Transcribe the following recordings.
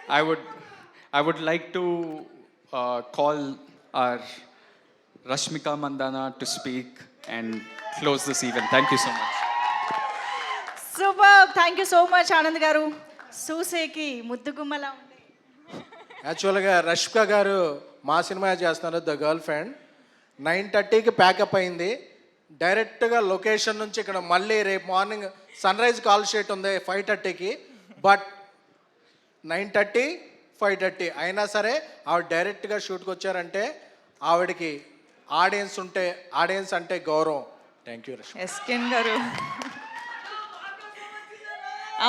I would, I would like to call our Rashmika Mandana to speak and close this event. Thank you so much. Super, thank you so much Anand గారు. సూసేకి ముద్దుగుమ్మలా ఉంది. యాక్చువల్గా రష్మిక గారు మా cinema చేస్తున్నారు the girlfriend. 9:30కి pack up అయింది. డైరెక్ట్గా location నుంచి ఇక్కడ మళ్ళీ రేపు morning sunrise call sheet ఉంది 5:30కి. బట్ 9:30, 5:30 అయినా సరే ఆవిడ డైరెక్ట్గా షూట్కి వచ్చారంటే ఆవిడకి ఆడియన్స్ అంటే గౌరవం. Thank you Rashmika. ఎస్కెన్ గారు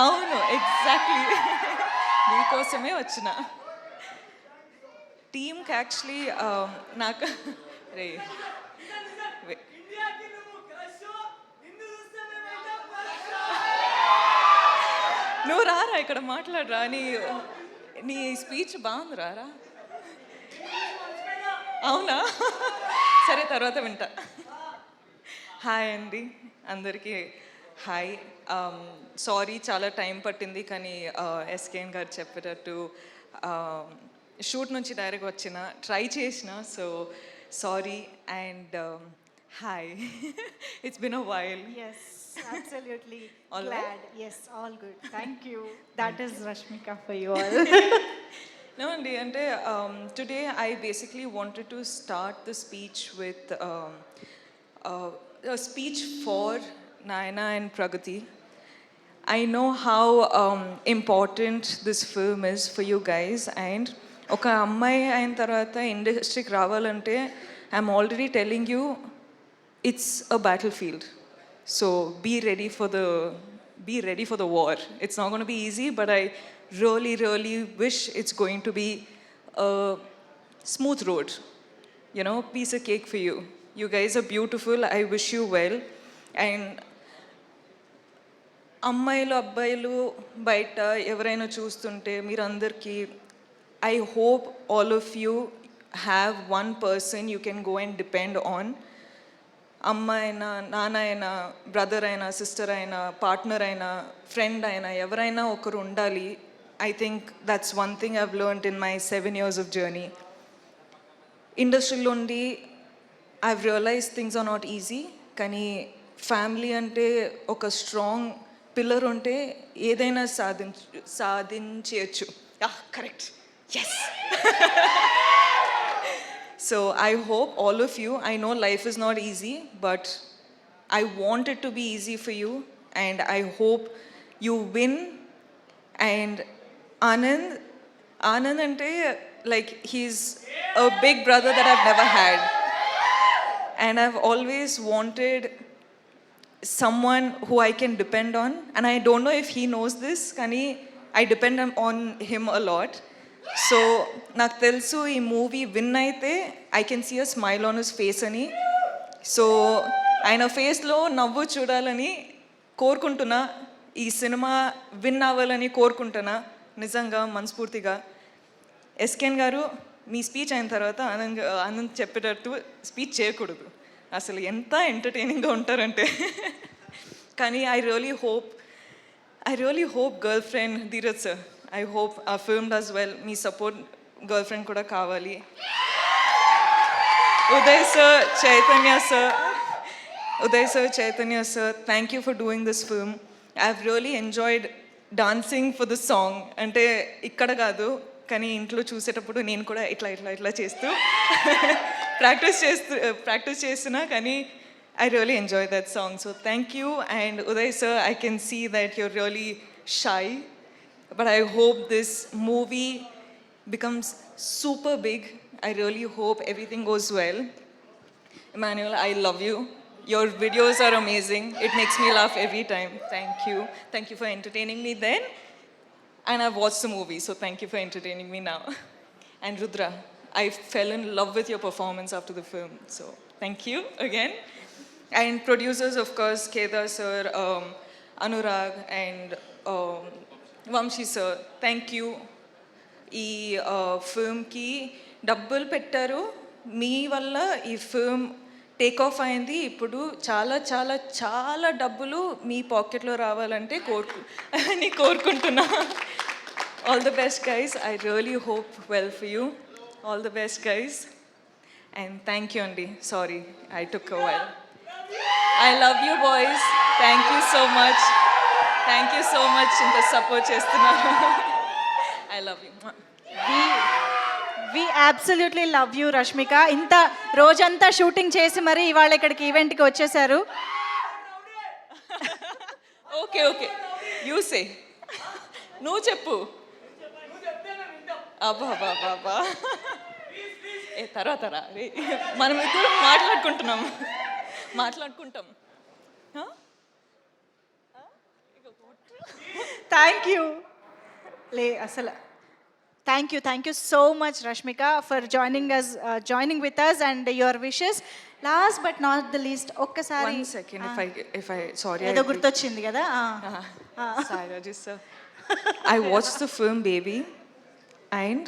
అవును, ఎగ్జాక్ట్లీ మీకోసమే వచ్చిన. టీమ్కి యాక్చువల్లీ నాకు రే నువ్వు రారా ఇక్కడ మాట్లాడరా, నీ స్పీచ్ బాగుంది, రారా. అవునా, సరే తర్వాత వింటా. హాయ్ అండి అందరికీ, హాయ్. సారీ చాలా టైం పట్టింది, కానీ ఎస్కేఎన్ గారు చెప్పేటట్టు షూట్ నుంచి డైరెక్ట్ వచ్చిన ట్రై చేసిన, so sorry and hi. It's been a while. Yes, absolutely. All Glad. right? Yes, all good. Thank you. That is Rashmika for you all. No, Andy, and today I basically wanted to start the speech with a speech for Nayana and Pragati. I know how important this film is for you guys, and ఒక అమ్మాయి అయిన తర్వాత ఇండస్ట్రీకి రావాలంటే I'm already telling you it's a battle field. So be ready for the war. It's not going to be easy, but I really wish it's going to be a smooth road, you know, piece of cake for you. You guys are beautiful. I wish you well. And అమ్మాయిలు అబ్బాయిలు బయట ఎవరైనా చూస్తుంటే మీరందరికీ I hope all of you have one person you can go and depend on. అమ్మ అయినా, నాన్న అయినా, బ్రదర్ అయినా, సిస్టర్ అయినా, పార్ట్నర్ అయినా, ఫ్రెండ్ అయినా, ఎవరైనా ఒకరు ఉండాలి. I think that's one thing I've learned in my 7 years of journey. ఇండస్ట్రీలో ఉండి I've realize things are not easy, కానీ ఫ్యామిలీ అంటే ఒక స్ట్రాంగ్ పిల్లర్ ఉంటే ఏదైనా సాధించవచ్చు. Correct, yes. So I hope all of you, I know life is not easy, but I want it to be easy for you, and I hope you win. And Anand ante, like, he's a big brother that I've never had, and I've always wanted someone who I can depend on, and I don't know if he knows this, kani I depend on him a lot. So నాకు తెలుసు ఈ movie win అయితే I can see a smile on his face అని. So ఆయన ఫేస్లో నవ్వు చూడాలని కోరుకుంటున్నా. ఈ సినిమా విన్ అవ్వాలని కోరుకుంటున్నా నిజంగా మనస్ఫూర్తిగా. ఎస్కేన్ గారు, మీ స్పీచ్ అయిన తర్వాత ఆనంద్ చెప్పేటట్టు స్పీచ్ చేయకూడదు, అసలు ఎంత ఎంటర్టైనింగ్గా ఉంటారంటే. కానీ I really hope girl friend Dheeraj sir, I hope our film does well. Me support girlfriend kuda kavali. Uday sir, Chaitanya sir, thank you for doing this film. I've really enjoyed dancing for the song. Ante ikkada kaadu, kani intlo chusetappudu nenu kuda itla chestu practice chestuna, kani I really enjoyed that song. So thank you. And Uday sir, I can see that you're really shy, but I hope this movie becomes super big. I really hope everything goes well. Emmanuel, I love you. Your videos are amazing. It makes me laugh every time. Thank you. Thank you for entertaining me then. And I've watched the movie, so thank you for entertaining me now. And Rudra, I fell in love with your performance after the film. So thank you again. And producers, of course, Kedar sir, Anurag, and Vamsi sir, thank you. ఈ ఫిల్మ్కి డబ్బులు పెట్టారు, మీ వల్ల ఈ film take off అయింది. ఇప్పుడు చాలా చాలా చాలా డబ్బులు మీ పాకెట్లో రావాలంటే కోరుకుంటున్నా. All the best, guys. I really hope well for you. All the best, guys. And thank you, Andy. Sorry, I took a while. I love you, boys. Thank you so much. Thank you so much in the support చేస్తున్నారు. I love you. We absolutely love you Rashmika. ఇంత రోజంతా shooting చేసి మరి ఇవాళ ఇక్కడికి ఈవెంట్కి వచ్చేసారు. Okay, okay. You say. నువ్వు చెప్పు. అబ్బా బాబా బా. ఏ తర్వాత రా రే. మనం ఇద్దరు మాట్లాడుకుంటాం. Huh? Thank you. అసలు thank you so much Rashmika for joining with us and your wishes. Last but not the least ఒక్కసారి One second, if I sorry. ఏదో గుర్తొచ్చింది కదా. Sorry, Rajesh sir. I watched the film Baby, and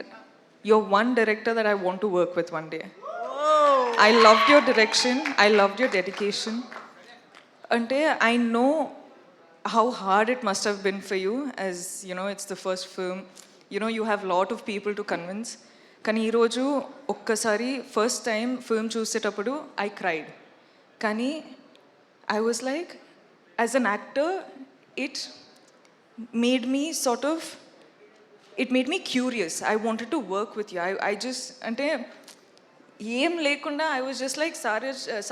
you're one director that I want to work with one day. I loved your direction. I loved your dedication. Ante I know how hard it must have been for you, as you know, it's the first film. You know, you have a lot of people to convince. కానీ ఈరోజు ఒక్కసారి first time film చూసేటప్పుడు I cried. కానీ I was like, as an actor it made me sort of, it made me curious. I wanted to work with you. I just అంటే ఏం లేకుండా I was just like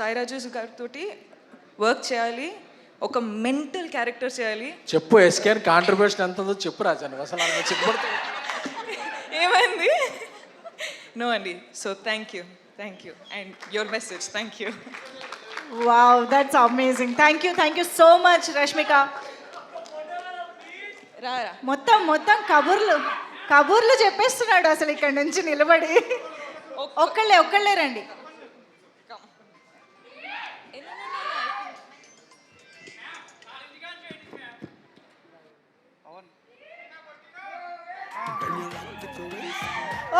Sai Rajesh గారితో work చేయాలి, ఒక mental character చేయాలి. చెప్పు ఎస్కేన్ contribution ఎంత ఉందో చెప్పు రాజా, నువ్వు అసలు అలా చెప్పబడితే ఏమైంది? నో అండి. So thank you and your message. Thank you. Wow, that's amazing. Thank you so much Rashmika. రారా. మొత్తం కబుర్లు చెప్పేస్తున్నాడు అసలు ఇక్కడ నుంచి నిలబడి. ఒక్కళ్ళే రండి.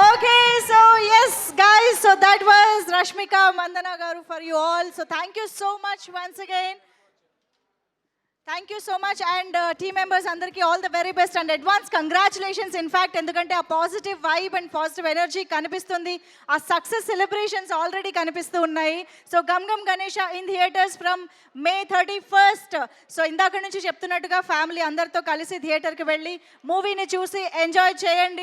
Okay, so yes guys, so that was Rashmika Mandana garu for you all. So thank you so much once again. Thank you so much, and team members andarki all the very best and advance congratulations. In fact, endukante aa positive vibe and positive energy kanipistundi, aa success celebrations already kanipistu unnayi. So Gum Gum Ganesha in theaters from May 31st. So indaka nunchi cheptunnatuga family andartho kalisi theater ki velli movie ni chusi enjoy cheyandi.